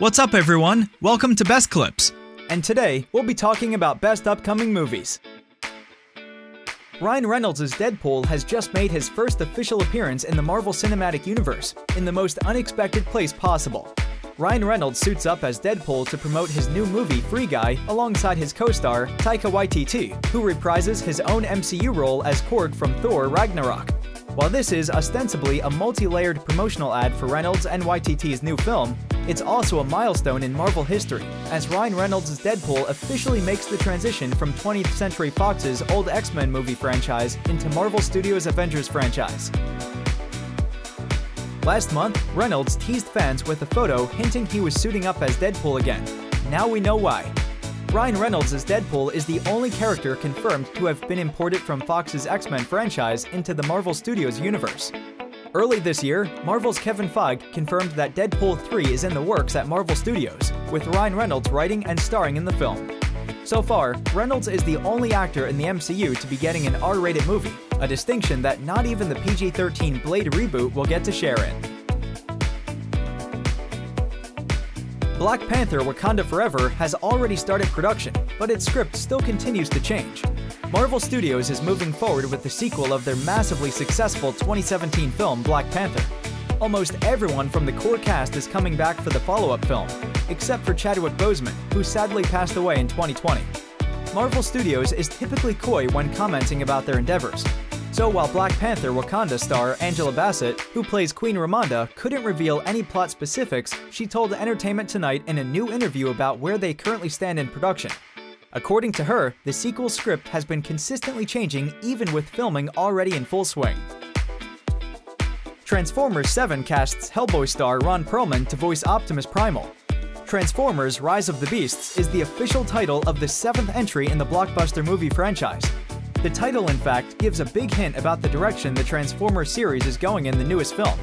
What's up everyone? Welcome to Best Clips. And today, we'll be talking about best upcoming movies. Ryan Reynolds' Deadpool has just made his first official appearance in the Marvel Cinematic Universe, in the most unexpected place possible. Ryan Reynolds suits up as Deadpool to promote his new movie Free Guy alongside his co-star Taika Waititi, who reprises his own MCU role as Korg from Thor Ragnarok. While this is ostensibly a multi-layered promotional ad for Reynolds and Waititi's new film, it's also a milestone in Marvel history, as Ryan Reynolds' Deadpool officially makes the transition from 20th Century Fox's old X-Men movie franchise into Marvel Studios' Avengers franchise. Last month, Reynolds teased fans with a photo hinting he was suiting up as Deadpool again. Now we know why. Ryan Reynolds' Deadpool is the only character confirmed to have been imported from Fox's X-Men franchise into the Marvel Studios universe. Early this year, Marvel's Kevin Feige confirmed that Deadpool 3 is in the works at Marvel Studios, with Ryan Reynolds writing and starring in the film. So far, Reynolds is the only actor in the MCU to be getting an R-rated movie, a distinction that not even the PG-13 Blade reboot will get to share in. Black Panther: Wakanda Forever has already started production, but its script still continues to change. Marvel Studios is moving forward with the sequel of their massively successful 2017 film Black Panther. Almost everyone from the core cast is coming back for the follow-up film, except for Chadwick Boseman, who sadly passed away in 2020. Marvel Studios is typically coy when commenting about their endeavors. So while Black Panther Wakanda star Angela Bassett, who plays Queen Ramonda, couldn't reveal any plot specifics, she told Entertainment Tonight in a new interview about where they currently stand in production. According to her, the sequel script has been consistently changing even with filming already in full swing. Transformers 7 casts Hellboy star Ron Perlman to voice Optimus Primal. Transformers: Rise of the Beasts is the official title of the 7th entry in the blockbuster movie franchise. The title, in fact, gives a big hint about the direction the Transformers series is going in the newest film.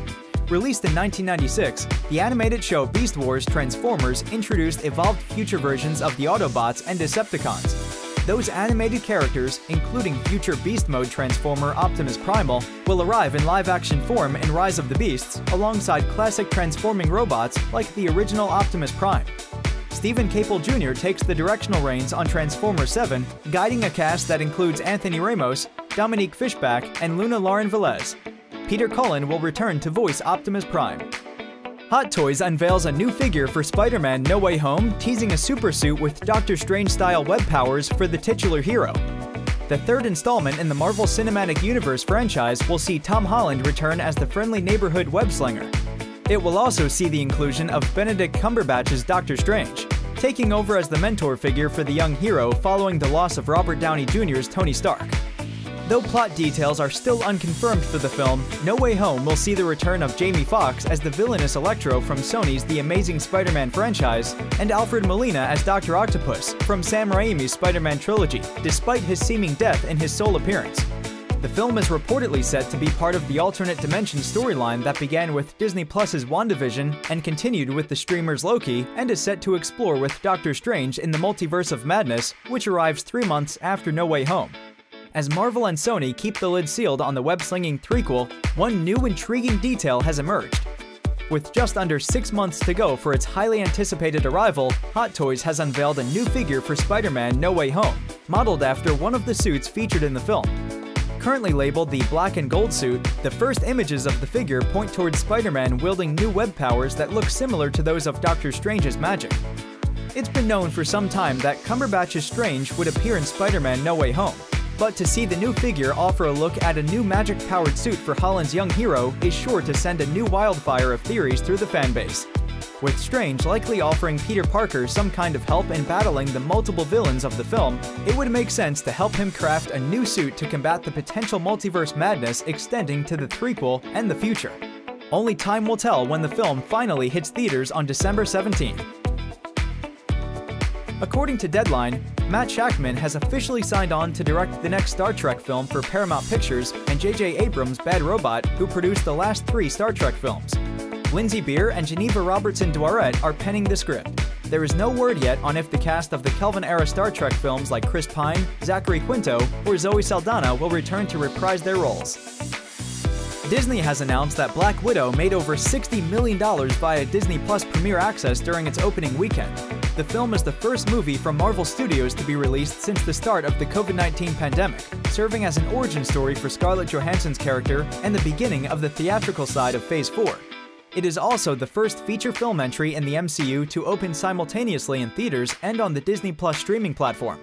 Released in 1996, the animated show Beast Wars Transformers introduced evolved future versions of the Autobots and Decepticons. Those animated characters, including future Beast Mode Transformer Optimus Primal, will arrive in live-action form in Rise of the Beasts, alongside classic transforming robots like the original Optimus Prime. Stephen Caple Jr. takes the directional reins on Transformers 7, guiding a cast that includes Anthony Ramos, Dominique Fishback, and Luna Lauren Velez. Peter Cullen will return to voice Optimus Prime. Hot Toys unveils a new figure for Spider-Man No Way Home, teasing a supersuit with Doctor Strange-style web powers for the titular hero. The third installment in the Marvel Cinematic Universe franchise will see Tom Holland return as the friendly neighborhood web-slinger. It will also see the inclusion of Benedict Cumberbatch's Doctor Strange, taking over as the mentor figure for the young hero following the loss of Robert Downey Jr.'s Tony Stark. Though plot details are still unconfirmed for the film, No Way Home will see the return of Jamie Foxx as the villainous Electro from Sony's The Amazing Spider-Man franchise, and Alfred Molina as Dr. Octopus from Sam Raimi's Spider-Man trilogy, despite his seeming death in his sole appearance. The film is reportedly set to be part of the alternate dimension storyline that began with Disney Plus's WandaVision and continued with the streamer's Loki, and is set to explore with Doctor Strange in the Multiverse of Madness, which arrives 3 months after No Way Home. As Marvel and Sony keep the lid sealed on the web-slinging threequel, one new intriguing detail has emerged. With just under 6 months to go for its highly anticipated arrival, Hot Toys has unveiled a new figure for Spider-Man No Way Home, modeled after one of the suits featured in the film. Currently labeled the black and gold suit, the first images of the figure point towards Spider-Man wielding new web powers that look similar to those of Doctor Strange's magic. It's been known for some time that Cumberbatch's Strange would appear in Spider-Man No Way Home, but to see the new figure offer a look at a new magic-powered suit for Holland's young hero is sure to send a new wildfire of theories through the fanbase. With Strange likely offering Peter Parker some kind of help in battling the multiple villains of the film, it would make sense to help him craft a new suit to combat the potential multiverse madness extending to the threequel and the future. Only time will tell when the film finally hits theaters on December 17th. According to Deadline, Matt Shakman has officially signed on to direct the next Star Trek film for Paramount Pictures and J.J. Abrams' Bad Robot, who produced the last 3 Star Trek films. Lindsay Beer and Geneva Robertson-Dworet are penning the script. There is no word yet on if the cast of the Kelvin-era Star Trek films like Chris Pine, Zachary Quinto, or Zoe Saldana will return to reprise their roles. Disney has announced that Black Widow made over $60 million via Disney Plus Premier Access during its opening weekend. The film is the first movie from Marvel Studios to be released since the start of the COVID-19 pandemic, serving as an origin story for Scarlett Johansson's character and the beginning of the theatrical side of Phase 4. It is also the first feature film entry in the MCU to open simultaneously in theaters and on the Disney Plus streaming platform.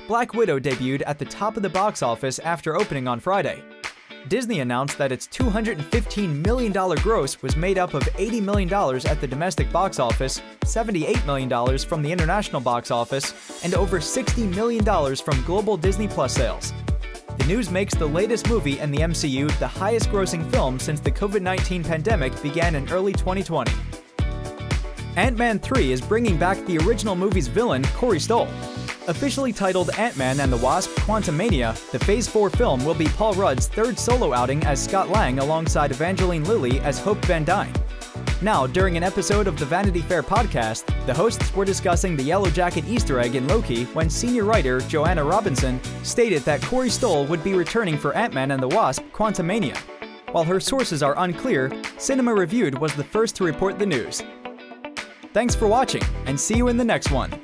Black Widow debuted at the top of the box office after opening on Friday. Disney announced that its $215 million gross was made up of $80 million at the domestic box office, $78 million from the international box office, and over $60 million from global Disney Plus sales. The news makes the latest movie in the MCU the highest-grossing film since the COVID-19 pandemic began in early 2020. Ant-Man 3 is bringing back the original movie's villain, Corey Stoll. Officially titled Ant-Man and the Wasp: Quantumania, the Phase 4 film will be Paul Rudd's third solo outing as Scott Lang alongside Evangeline Lilly as Hope Van Dyne. Now, during an episode of the Vanity Fair podcast, the hosts were discussing the Yellow Jacket Easter egg in Loki when senior writer Joanna Robinson stated that Corey Stoll would be returning for Ant-Man and the Wasp: Quantumania. While her sources are unclear, Cinema Reviewed was the first to report the news. Thanks for watching, and see you in the next one.